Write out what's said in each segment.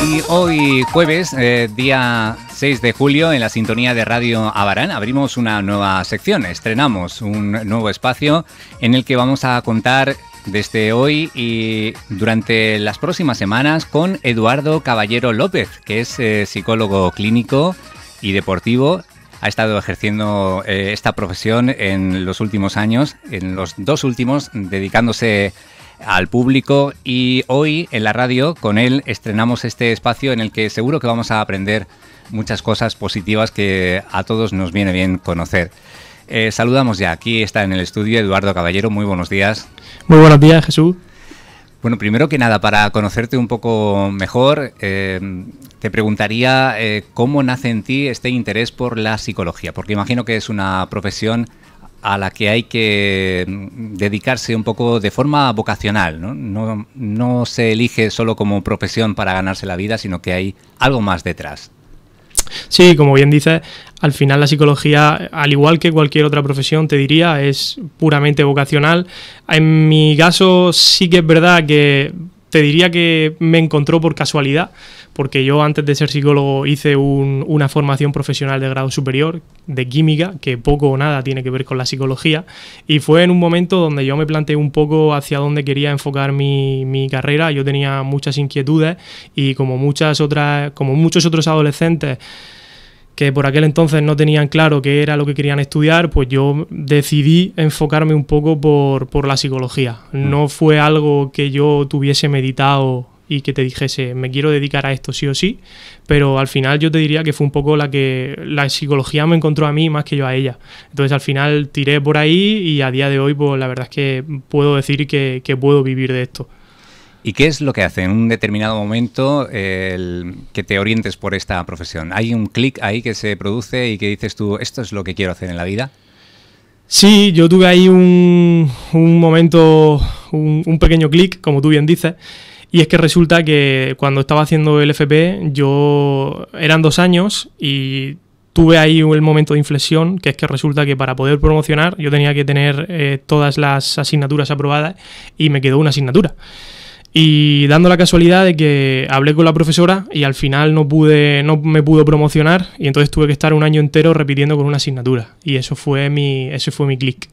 Y hoy jueves, día 6 de julio, en la sintonía de Radio Abarán, abrimos una nueva sección, estrenamos un nuevo espacio en el que vamos a contar desde hoy y durante las próximas semanas con Eduardo Caballero López, que es psicólogo clínico y deportivo. Ha estado ejerciendo esta profesión en los últimos años, en los 2 últimos, dedicándose al público, y hoy en la radio con él estrenamos este espacio en el que seguro que vamos a aprender muchas cosas positivas que a todos nos viene bien conocer. Saludamos ya, aquí está en el estudio Eduardo Caballero, muy buenos días. Muy buenos días, Jesús. Bueno, primero que nada, para conocerte un poco mejor, te preguntaría cómo nace en ti este interés por la psicología, porque imagino que es una profesión a la que hay que dedicarse un poco de forma vocacional, ¿no? No se elige solo como profesión para ganarse la vida, sino que hay algo más detrás. Sí, como bien dices, al final la psicología, al igual que cualquier otra profesión, te diría, es puramente vocacional. En mi caso sí que es verdad que te diría que me encontró por casualidad, porque yo antes de ser psicólogo hice una formación profesional de grado superior de química, que poco o nada tiene que ver con la psicología, y fue en un momento donde yo me planteé un poco hacia dónde quería enfocar mi carrera. Yo tenía muchas inquietudes y como muchos otros adolescentes que por aquel entonces no tenían claro qué era lo que querían estudiar, pues yo decidí enfocarme un poco por la psicología. No fue algo que yo tuviese meditado y que te dijese, me quiero dedicar a esto sí o sí, pero al final yo te diría que fue un poco la psicología me encontró a mí más que yo a ella. Entonces al final tiré por ahí y a día de hoy pues la verdad es que puedo decir que puedo vivir de esto. ¿Y qué es lo que hace en un determinado momento que te orientes por esta profesión? ¿Hay un clic ahí que se produce y que dices tú, esto es lo que quiero hacer en la vida? Sí, yo tuve ahí un momento, un pequeño clic, como tú bien dices, y es que resulta que cuando estaba haciendo el FP, eran 2 años y tuve ahí el momento de inflexión, que es que resulta que para poder promocionar yo tenía que tener todas las asignaturas aprobadas y me quedó una asignatura. Y dando la casualidad de que hablé con la profesora y al final no me pudo promocionar, y entonces tuve que estar un año entero repitiendo con una asignatura, y ese fue mi clic.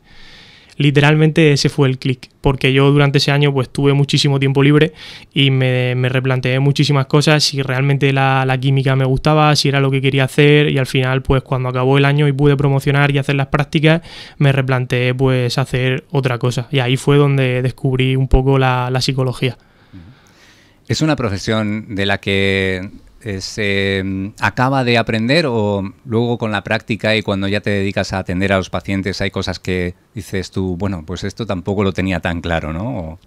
Literalmente ese fue el clic, porque yo durante ese año pues tuve muchísimo tiempo libre y me replanteé muchísimas cosas, si realmente la química me gustaba, si era lo que quería hacer, y al final pues cuando acabó el año y pude promocionar y hacer las prácticas, me replanteé pues hacer otra cosa, y ahí fue donde descubrí un poco la psicología. ¿Es una profesión de la que se acaba de aprender o luego con la práctica y cuando ya te dedicas a atender a los pacientes hay cosas que dices tú, bueno, pues esto tampoco lo tenía tan claro, ¿no?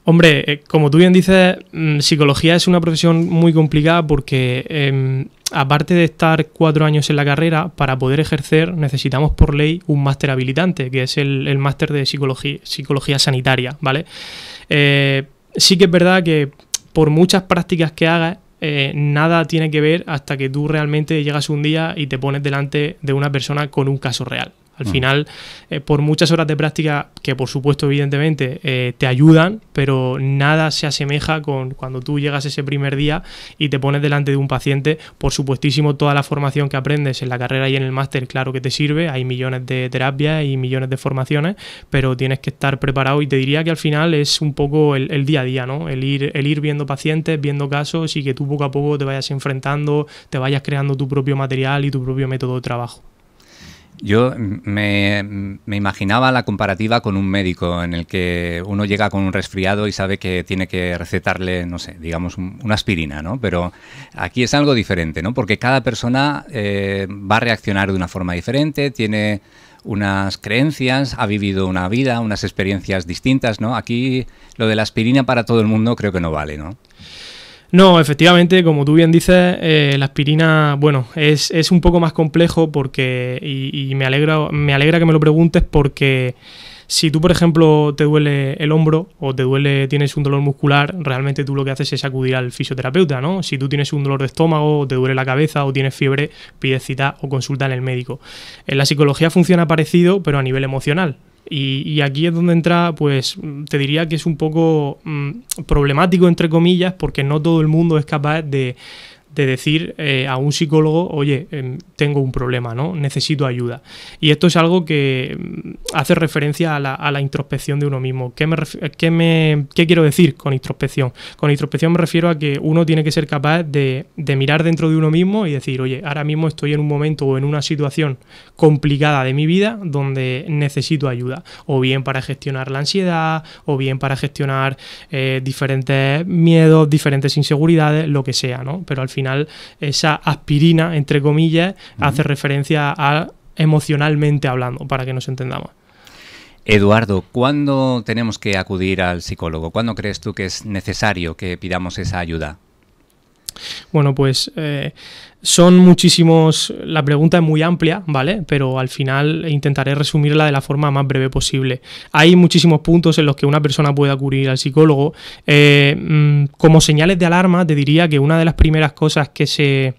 Hombre, como tú bien dices, psicología es una profesión muy complicada porque aparte de estar 4 años en la carrera, para poder ejercer necesitamos por ley un máster habilitante, que es el máster de psicología sanitaria, ¿vale? Sí que es verdad que por muchas prácticas que hagas, nada tiene que ver hasta que tú realmente llegas un día y te pones delante de una persona con un caso real. Al final, por muchas horas de práctica, que por supuesto, evidentemente, te ayudan, pero nada se asemeja con cuando tú llegas ese primer día y te pones delante de un paciente. Por supuestísimo, toda la formación que aprendes en la carrera y en el máster, claro que te sirve. Hay millones de terapias y millones de formaciones, pero tienes que estar preparado, y te diría que al final es un poco el día a día, ¿no? El ir viendo pacientes, viendo casos, y que tú poco a poco te vayas enfrentando, te vayas creando tu propio material y tu propio método de trabajo. Yo me imaginaba la comparativa con un médico en el que uno llega con un resfriado y sabe que tiene que recetarle, no sé, digamos una aspirina, ¿no? Pero aquí es algo diferente, ¿no? Porque cada persona va a reaccionar de una forma diferente, tiene unas creencias, ha vivido una vida, unas experiencias distintas, ¿no? Aquí lo de la aspirina para todo el mundo creo que no vale, ¿no? No, efectivamente, como tú bien dices, la aspirina, bueno, es un poco más complejo porque, y me alegra que me lo preguntes, porque si tú, por ejemplo, te duele el hombro o tienes un dolor muscular, realmente tú lo que haces es acudir al fisioterapeuta, ¿no? Si tú tienes un dolor de estómago o te duele la cabeza o tienes fiebre, pides cita o consulta en el médico. En la psicología funciona parecido, pero a nivel emocional. Y aquí es donde entra, pues te diría que es un poco problemático, entre comillas, porque no todo el mundo es capaz de decir a un psicólogo, oye, tengo un problema, ¿no? Necesito ayuda. Y esto es algo que hace referencia a la introspección de uno mismo. ¿Qué quiero decir con introspección? Con introspección me refiero a que uno tiene que ser capaz de mirar dentro de uno mismo y decir, oye, ahora mismo estoy en un momento o en una situación complicada de mi vida donde necesito ayuda. O bien para gestionar la ansiedad, o bien para gestionar diferentes miedos, diferentes inseguridades, lo que sea, ¿no? Pero al final esa aspirina, entre comillas, hace referencia a emocionalmente hablando, para que nos entendamos. Eduardo, ¿cuándo tenemos que acudir al psicólogo? ¿Cuándo crees tú que es necesario que pidamos esa ayuda? Bueno, pues son muchísimos, la pregunta es muy amplia, ¿vale? Pero al final intentaré resumirla de la forma más breve posible. Hay muchísimos puntos en los que una persona puede acudir al psicólogo. Como señales de alarma, te diría que una de las primeras cosas que se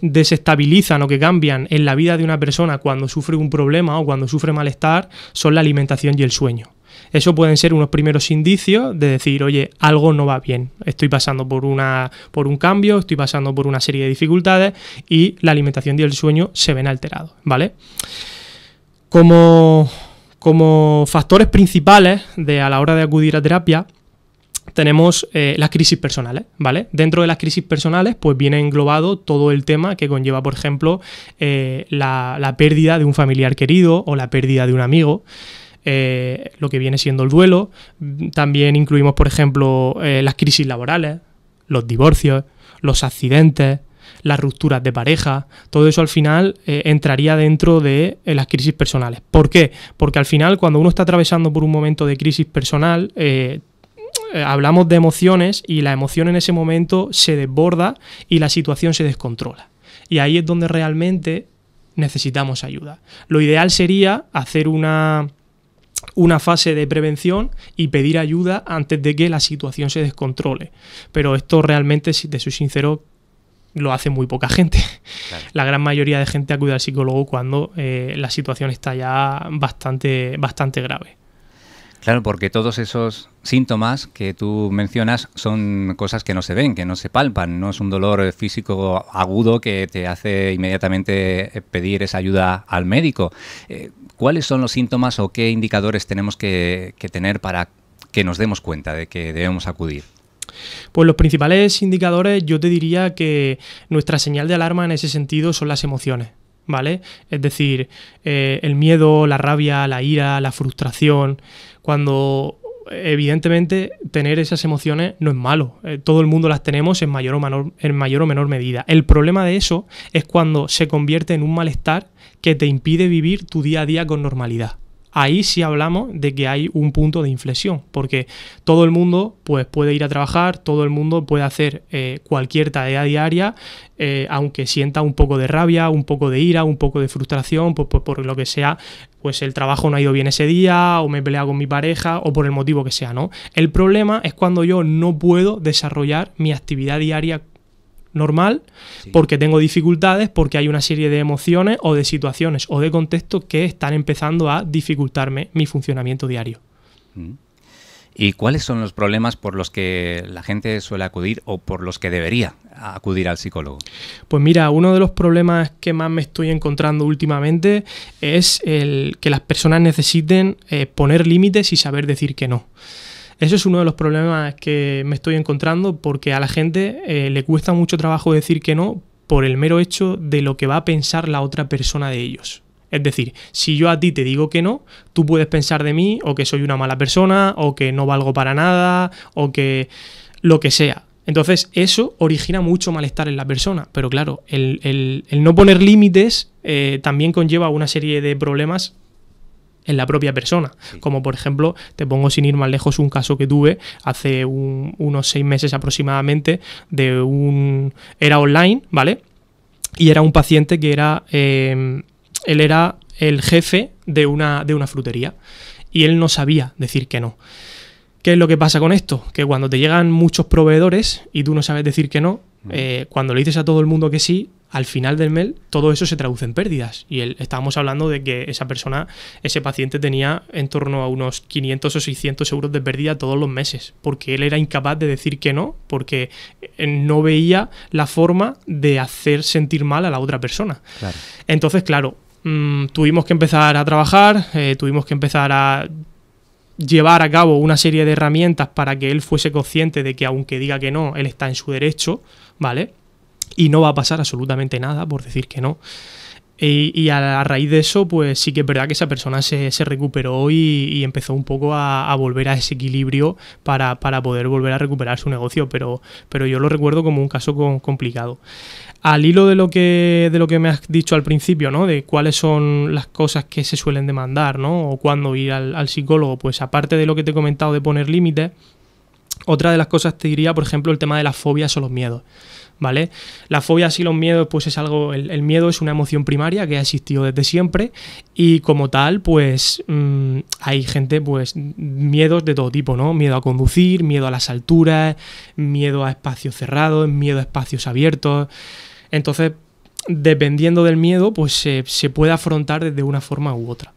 desestabilizan o que cambian en la vida de una persona cuando sufre un problema o cuando sufre malestar son la alimentación y el sueño. Eso pueden ser unos primeros indicios de decir, oye, algo no va bien, estoy pasando por un cambio, estoy pasando por una serie de dificultades y la alimentación y el sueño se ven alterados, ¿vale? Como factores principales a la hora de acudir a terapia, tenemos las crisis personales, ¿vale? Dentro de las crisis personales, pues viene englobado todo el tema que conlleva, por ejemplo, la pérdida de un familiar querido o la pérdida de un amigo. Lo que viene siendo el duelo. También incluimos, por ejemplo, las crisis laborales, los divorcios, los accidentes, las rupturas de pareja. Todo eso al final entraría dentro de las crisis personales. ¿Por qué? Porque al final, cuando uno está atravesando por un momento de crisis personal, hablamos de emociones y la emoción en ese momento se desborda y la situación se descontrola. Y ahí es donde realmente necesitamos ayuda. Lo ideal sería hacer una fase de prevención y pedir ayuda antes de que la situación se descontrole. Pero esto realmente, si te soy sincero, lo hace muy poca gente. Claro. La gran mayoría de gente acude al psicólogo cuando la situación está ya bastante grave. Claro, porque todos esos síntomas que tú mencionas son cosas que no se ven, que no se palpan. No es un dolor físico agudo que te hace inmediatamente pedir esa ayuda al médico. ¿Cuáles son los síntomas o qué indicadores tenemos que tener para que nos demos cuenta de que debemos acudir? Pues los principales indicadores, yo te diría que nuestra señal de alarma en ese sentido son las emociones, ¿vale? Es decir, el miedo, la rabia, la ira, la frustración. Cuando evidentemente tener esas emociones no es malo, todo el mundo las tenemos en mayor o menor medida. El problema de eso es cuando se convierte en un malestar que te impide vivir tu día a día con normalidad. Ahí sí hablamos de que hay un punto de inflexión, porque todo el mundo pues, puede ir a trabajar, todo el mundo puede hacer cualquier tarea diaria, aunque sienta un poco de rabia, un poco de ira, un poco de frustración, por lo que sea, pues el trabajo no ha ido bien ese día, o me he peleado con mi pareja, o por el motivo que sea, ¿no? El problema es cuando yo no puedo desarrollar mi actividad diaria normal, sí, porque tengo dificultades, porque hay una serie de emociones o de situaciones o de contextos que están empezando a dificultarme mi funcionamiento diario. ¿Y cuáles son los problemas por los que la gente suele acudir o por los que debería acudir al psicólogo? Pues mira, uno de los problemas que más me estoy encontrando últimamente es el que las personas necesiten poner límites y saber decir que no. Eso es uno de los problemas que me estoy encontrando, porque a la gente le cuesta mucho trabajo decir que no por el mero hecho de lo que va a pensar la otra persona de ellos. Es decir, si yo a ti te digo que no, tú puedes pensar de mí o que soy una mala persona, o que no valgo para nada, o que lo que sea. Entonces eso origina mucho malestar en la persona, pero claro, el no poner límites también conlleva una serie de problemas en la propia persona, sí, como por ejemplo, te pongo sin ir más lejos un caso que tuve hace unos 6 meses aproximadamente, era online, ¿vale? Y era un paciente que era, él era el jefe de una frutería y él no sabía decir que no. ¿Qué es lo que pasa con esto? Que cuando te llegan muchos proveedores y tú no sabes decir que no, cuando le dices a todo el mundo que sí, al final del mes todo eso se traduce en pérdidas. Y estábamos hablando de que esa persona, ese paciente tenía en torno a unos 500 o 600 euros de pérdida todos los meses, porque él era incapaz de decir que no, porque no veía la forma de hacer sentir mal a la otra persona. Claro. Entonces, claro, tuvimos que empezar a trabajar, tuvimos que empezar a llevar a cabo una serie de herramientas para que él fuese consciente de que aunque diga que no, él está en su derecho, ¿vale? Y no va a pasar absolutamente nada por decir que no. Y a raíz de eso, pues sí que es verdad que esa persona se recuperó y empezó un poco a volver a ese equilibrio para poder volver a recuperar su negocio, pero yo lo recuerdo como un caso complicado. Al hilo de lo que me has dicho al principio, ¿no? De cuáles son las cosas que se suelen demandar, ¿no? O cuándo ir al psicólogo, pues aparte de lo que te he comentado de poner límites, otra de las cosas te diría, por ejemplo, el tema de las fobias o los miedos, ¿vale? Las fobias y los miedos, pues es algo, el miedo es una emoción primaria que ha existido desde siempre y como tal, pues hay gente, pues miedos de todo tipo, ¿no? Miedo a conducir, miedo a las alturas, miedo a espacios cerrados, miedo a espacios abiertos. Entonces, dependiendo del miedo, pues se puede afrontar desde una forma u otra.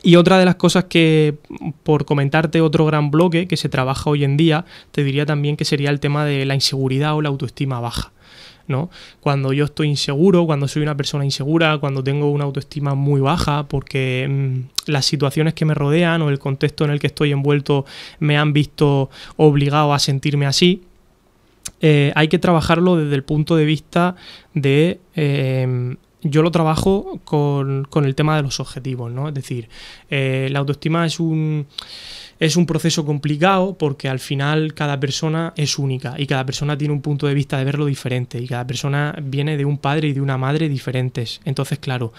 Y otra de las cosas que, por comentarte otro gran bloque que se trabaja hoy en día, te diría también que sería el tema de la inseguridad o la autoestima baja, ¿no? Cuando yo estoy inseguro, cuando soy una persona insegura, cuando tengo una autoestima muy baja porque las situaciones que me rodean o el contexto en el que estoy envuelto me han visto obligado a sentirme así, hay que trabajarlo desde el punto de vista de... yo lo trabajo con el tema de los objetivos, ¿no? Es decir, la autoestima es un proceso complicado porque al final cada persona es única y cada persona tiene un punto de vista de verlo diferente y cada persona viene de un padre y de una madre diferentes. Entonces, claro,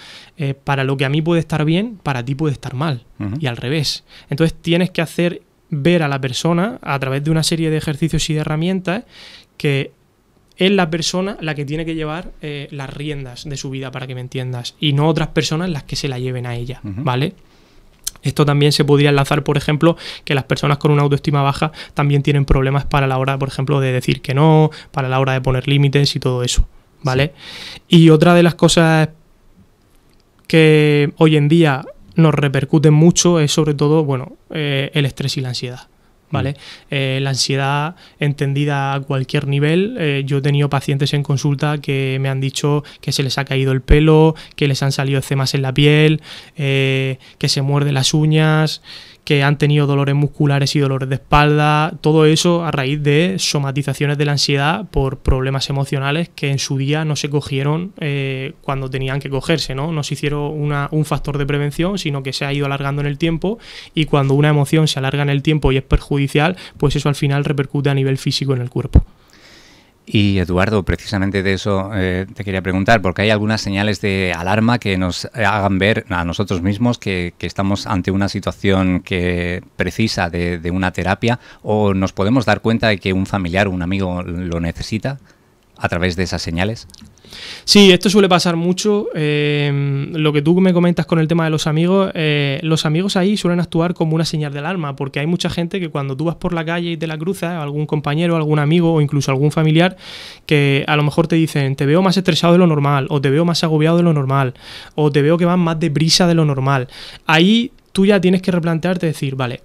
para lo que a mí puede estar bien, para ti puede estar mal y al revés. Entonces tienes que hacer ver a la persona a través de una serie de ejercicios y de herramientas que es la persona la que tiene que llevar las riendas de su vida, para que me entiendas, y no otras personas las que se la lleven a ella, ¿vale? Esto también se podría enlazar, por ejemplo, que las personas con una autoestima baja también tienen problemas para la hora, por ejemplo, de decir que no, para la hora de poner límites y todo eso, ¿vale? Sí. Y otra de las cosas que hoy en día nos repercuten mucho es sobre todo, bueno, el estrés y la ansiedad. ¿Vale? La ansiedad entendida a cualquier nivel. Yo he tenido pacientes en consulta que me han dicho que se les ha caído el pelo, que les han salido eczemas en la piel, que se muerden las uñas, que han tenido dolores musculares y dolores de espalda, todo eso a raíz de somatizaciones de la ansiedad por problemas emocionales que en su día no se cogieron cuando tenían que cogerse, ¿no? No se hicieron un factor de prevención, sino que se ha ido alargando en el tiempo, y cuando una emoción se alarga en el tiempo y es perjudicial, pues eso al final repercute a nivel físico en el cuerpo. Y Eduardo, precisamente de eso te quería preguntar, porque hay algunas señales de alarma que nos hagan ver a nosotros mismos que estamos ante una situación que precisa de una terapia, o nos podemos dar cuenta de que un familiar o un amigo lo necesita a través de esas señales. Sí, esto suele pasar mucho. Lo que tú me comentas con el tema de los amigos ahí suelen actuar como una señal de alarma, porque hay mucha gente que cuando tú vas por la calle y te la cruzas, algún compañero, algún amigo o incluso algún familiar, que a lo mejor te dicen: te veo más estresado de lo normal, o te veo más agobiado de lo normal, o te veo que vas más deprisa de lo normal. Ahí tú ya tienes que replantearte, decir, vale,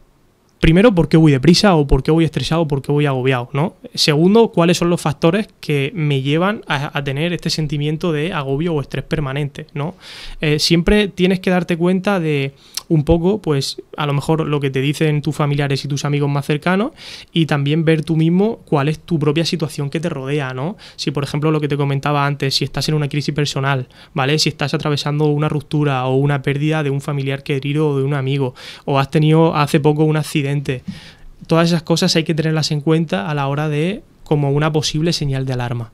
primero, ¿por qué voy deprisa? ¿O por qué voy estresado? ¿O por qué voy agobiado? ¿No? Segundo, ¿cuáles son los factores que me llevan a tener este sentimiento de agobio o estrés permanente, ¿no? Siempre tienes que darte cuenta de un poco, pues, a lo mejor lo que te dicen tus familiares y tus amigos más cercanos, y también ver tú mismo cuál es tu propia situación que te rodea, ¿no? Si, por ejemplo, lo que te comentaba antes, si estás en una crisis personal, ¿vale? Si estás atravesando una ruptura o una pérdida de un familiar querido o de un amigo, o has tenido hace poco un accidente, todas esas cosas hay que tenerlas en cuenta a la hora de, como una posible señal de alarma.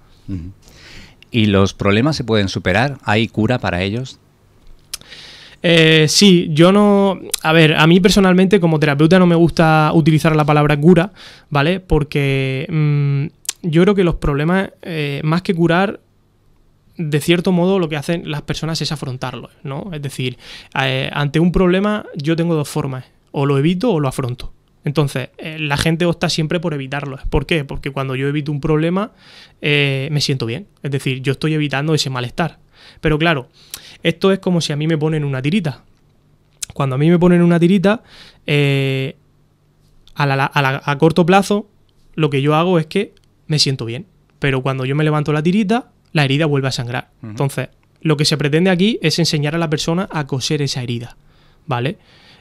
¿Y los problemas se pueden superar? ¿Hay cura para ellos? Sí, yo no... A ver, a mí personalmente como terapeuta no me gusta utilizar la palabra cura, ¿vale? Porque yo creo que los problemas, más que curar, de cierto modo lo que hacen las personas es afrontarlos, ¿no? Es decir, ante un problema yo tengo dos formas: o lo evito o lo afronto, Entonces, la gente opta siempre por evitarlo. ¿Por qué? Porque cuando yo evito un problema, me siento bien. Es decir, yo estoy evitando ese malestar. Pero claro, esto es como si a mí me ponen una tirita. Cuando a mí me ponen una tirita, a corto plazo, lo que yo hago es que me siento bien. Pero cuando yo me levanto la tirita, la herida vuelve a sangrar. Entonces, lo que se pretende aquí es enseñar a la persona a coser esa herida, ¿vale?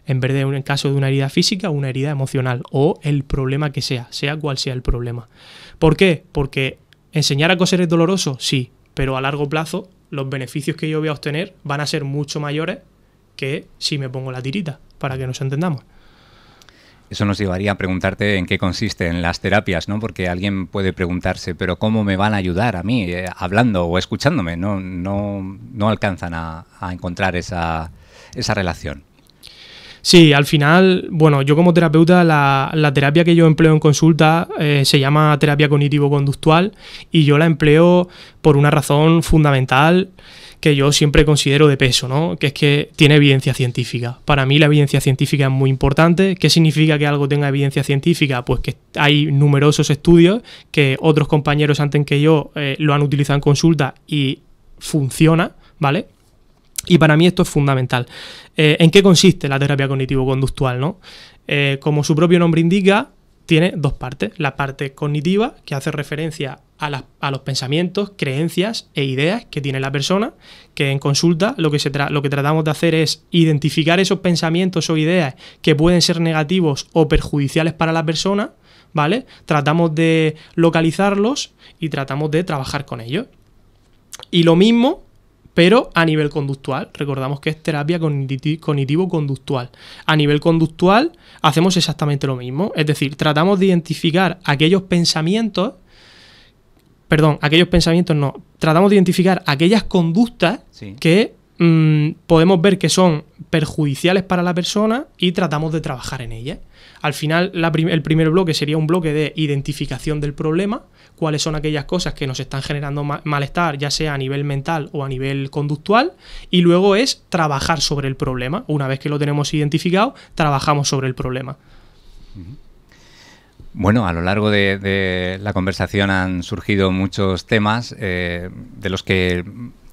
En vez de en caso de una herida física, una herida emocional o el problema que sea cual sea el problema. ¿Por qué? Porque enseñar a coser es doloroso, sí, pero a largo plazo los beneficios que yo voy a obtener van a ser mucho mayores que si me pongo la tirita, para que nos entendamos. Eso nos llevaría a preguntarte en qué consisten las terapias, ¿no? Porque alguien puede preguntarse, ¿pero cómo me van a ayudar a mí hablando o escuchándome? No alcanzan a encontrar esa relación. Sí, al final, bueno, yo como terapeuta, la terapia que yo empleo en consulta se llama terapia cognitivo-conductual y yo la empleo por una razón fundamental que yo siempre considero de peso, ¿no? Que es que tiene evidencia científica. Para mí la evidencia científica es muy importante. ¿Qué significa que algo tenga evidencia científica? Pues que hay numerosos estudios que otros compañeros antes que yo lo han utilizado en consulta y funciona, ¿vale? Y para mí esto es fundamental. ¿En qué consiste la terapia cognitivo-conductual, no? Como su propio nombre indica, tiene dos partes. La parte cognitiva, que hace referencia a los pensamientos, creencias e ideas que tiene la persona, que en consulta lo que tratamos de hacer es identificar esos pensamientos o ideas que pueden ser negativos o perjudiciales para la persona, ¿vale? Tratamos de localizarlos y tratamos de trabajar con ellos. Y lo mismo, pero a nivel conductual. Recordamos que es terapia cognitivo-conductual. A nivel conductual hacemos exactamente lo mismo. Es decir, tratamos de identificar tratamos de identificar aquellas conductas que podemos ver que son perjudiciales para la persona y tratamos de trabajar en ellas. Al final, el primer bloque sería un bloque de identificación del problema, cuáles son aquellas cosas que nos están generando malestar, ya sea a nivel mental o a nivel conductual, y luego es trabajar sobre el problema. Una vez que lo tenemos identificado, trabajamos sobre el problema. Bueno, a lo largo de la conversación han surgido muchos temas de los que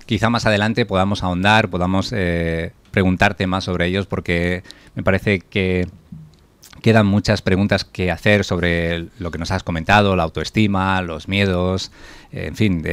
quizá más adelante podamos ahondar, podamos preguntarte más sobre ellos, porque me parece que quedan muchas preguntas que hacer sobre lo que nos has comentado, la autoestima, los miedos, en fin,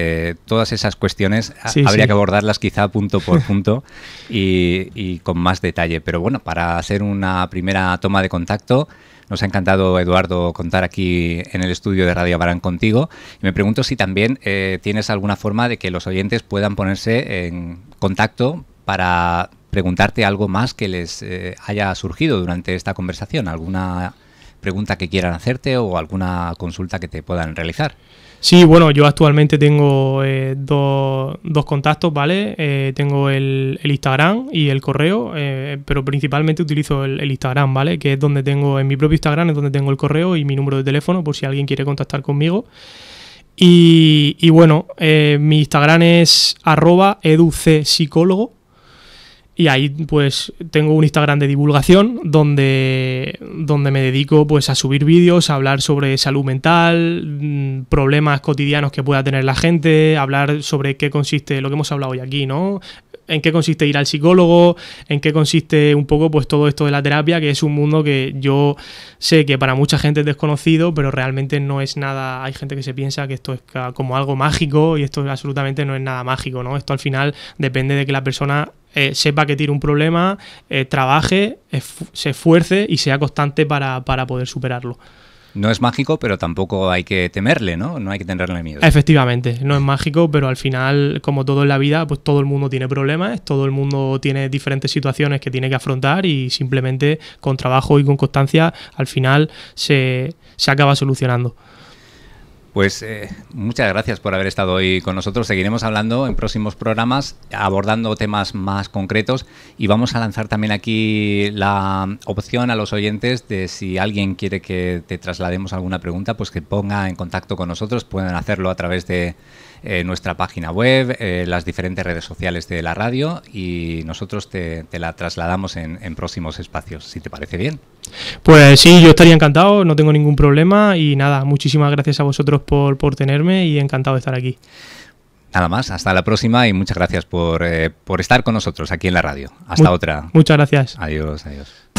todas esas cuestiones habría que abordarlas quizá punto por punto y con más detalle. Pero bueno, para hacer una primera toma de contacto, nos ha encantado, Eduardo, contar aquí en el estudio de Radio Abarán contigo. Y me pregunto si también tienes alguna forma de que los oyentes puedan ponerse en contacto para preguntarte algo más que les haya surgido durante esta conversación, alguna pregunta que quieran hacerte o alguna consulta que te puedan realizar. Sí, bueno, yo actualmente tengo dos contactos, ¿vale? Tengo el Instagram y el correo, pero principalmente utilizo el Instagram, ¿vale? Que es donde tengo, en mi propio Instagram es donde tengo el correo y mi número de teléfono por si alguien quiere contactar conmigo. Y bueno, mi Instagram es @educpsicólogo. Y ahí pues tengo un Instagram de divulgación donde me dedico pues a subir vídeos, a hablar sobre salud mental, problemas cotidianos que pueda tener la gente, hablar sobre qué consiste lo que hemos hablado hoy aquí, ¿no? En qué consiste ir al psicólogo, en qué consiste un poco pues todo esto de la terapia, que es un mundo que yo sé que para mucha gente es desconocido, pero realmente no es nada. Hay gente que se piensa que esto es como algo mágico y esto absolutamente no es nada mágico, ¿no? Esto al final depende de que la persona sepa que tiene un problema, trabaje, se esfuerce y sea constante para poder superarlo. No es mágico, pero tampoco hay que temerle, ¿no? No hay que tenerle miedo. Efectivamente, no es mágico, pero al final, como todo en la vida, pues todo el mundo tiene problemas, todo el mundo tiene diferentes situaciones que tiene que afrontar y simplemente con trabajo y con constancia al final se acaba solucionando. Pues muchas gracias por haber estado hoy con nosotros. Seguiremos hablando en próximos programas, abordando temas más concretos, y vamos a lanzar también aquí la opción a los oyentes de si alguien quiere que te traslademos alguna pregunta, pues que ponga en contacto con nosotros. Pueden hacerlo a través de nuestra página web, las diferentes redes sociales de la radio, y nosotros te la trasladamos en próximos espacios, si te parece bien. Pues sí, yo estaría encantado, no tengo ningún problema, y nada, muchísimas gracias a vosotros por tenerme, y encantado de estar aquí. Nada más, hasta la próxima, y muchas gracias por estar con nosotros aquí en la radio. Hasta otra. Muchas gracias. Adiós, adiós.